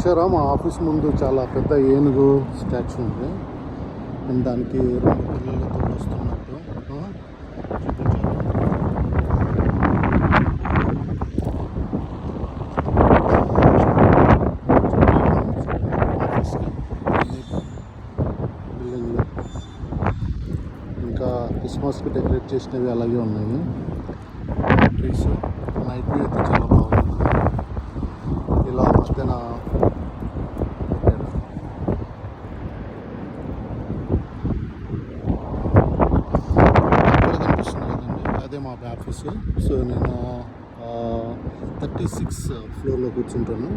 చూసారా మా ఆఫీస్ ముందు చాలా పెద్ద ఏనుగు స్టాచ్యూ ఉంది. అండ్ దానికి 2 పిల్లలతో వస్తున్నట్టు బిల్డింగ్లు ఇంకా క్రిస్మస్కి డెకరేట్ చేసినవి అలాగే ఉన్నాయి. ట్రీస్ నైట్ వ్యూ అయితే చాలా బాగుంది. ఇలా మధ్యన అదే మా ఆఫీసు. సో నేను 36 ఫ్లోర్లో కూర్చుంటాను.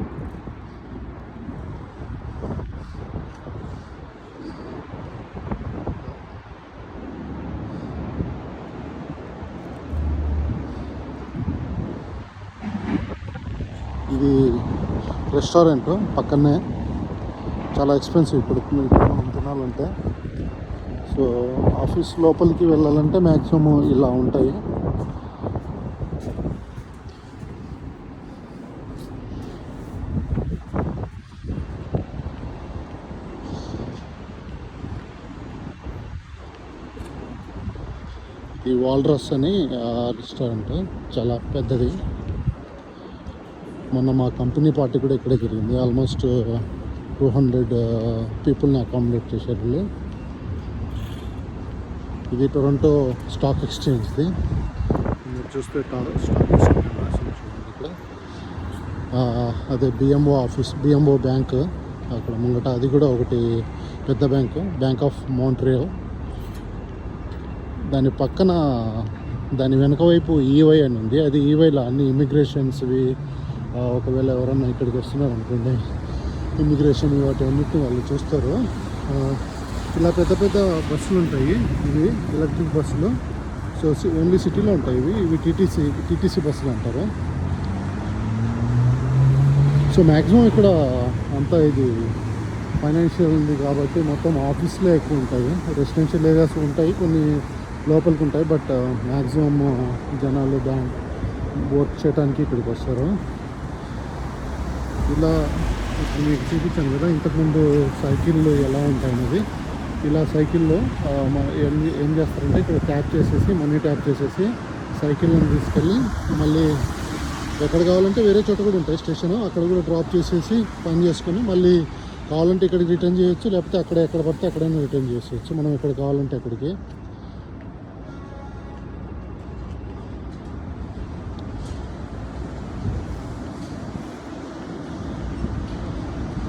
ఇది రెస్టారెంట్ పక్కనే, చాలా ఎక్స్పెన్సివ్ ఇప్పుడు మనం తినాలంటే. సో ఆఫీస్ లోపలికి వెళ్ళాలంటే మ్యాక్సిమం ఇలా ఉంటాయి. ఈ వాల్రస్ అని రెస్టారెంట్ చాలా పెద్దది. మొన్న మా కంపెనీ పార్టీ కూడా ఇక్కడే జరిగింది. ఆల్మోస్ట్ 200 పీపుల్ని అకామిడేట్ చేశారు. ఇది టొరంటో స్టాక్ ఎక్స్చేంజ్ది. మీరు చూస్తే స్టాక్ ఎక్స్చేంజ్ చూడండి ఇక్కడ. అదే బిఎంఓ ఆఫీస్, బిఎంఓ బ్యాంక్ అక్కడ ముంగట. అది కూడా ఒకటి పెద్ద బ్యాంకు, బ్యాంక్ ఆఫ్ మాంట్రియల్. దాని పక్కన దాని వెనక వైపు ఈవై అని ఉంది. అది ఈవైలో అన్ని ఇమిగ్రేషన్స్వి. ఒకవేళ ఎవరన్నా ఇక్కడికి వస్తున్నారు అనుకోండి, ఇమిగ్రేషన్ వాటి అన్నిటిని వాళ్ళు చూస్తారు. ఇలా పెద్ద పెద్ద బస్సులు ఉంటాయి. ఇవి ఎలక్ట్రిక్ బస్సులు. సో ఓన్లీ సిటీలో ఉంటాయి ఇవి టీటీసీ బస్సులు అంటారు. సో మ్యాక్సిమం ఇక్కడ అంతా ఇది ఫైనాన్షియల్ ఉంది కాబట్టి మొత్తం ఆఫీస్లే ఎక్కువ ఉంటాయి. రెసిడెన్షియల్ ఏరియాస్ ఉంటాయి, కొన్ని లోపలికి ఉంటాయి. బట్ మ్యాక్సిమం జనాలు వర్క్ చేయడానికి ఇక్కడికి వస్తారు. ఇలా మీకు చూపించాను కదా ఇంతకుముందు సైకిళ్ళు ఎలా ఉంటాయన్నది. ఇలా సైకిల్లో ఏం చేస్తారంటే ఇక్కడ ట్యాప్ చేసేసి, మనీ ట్యాప్ చేసేసి సైకిళ్ళని తీసుకెళ్ళి మళ్ళీ ఎక్కడ కావాలంటే వేరే చోట కూడా ఉంటాయి స్టేషన్, అక్కడ కూడా డ్రాప్ చేసేసి పని చేసుకొని మళ్ళీ కావాలంటే ఇక్కడికి రిటర్న్ చేయొచ్చు, లేకపోతే ఎక్కడ పడితే అక్కడైనా రిటర్న్ చేసేయచ్చు మనం ఎక్కడ కావాలంటే అక్కడికి.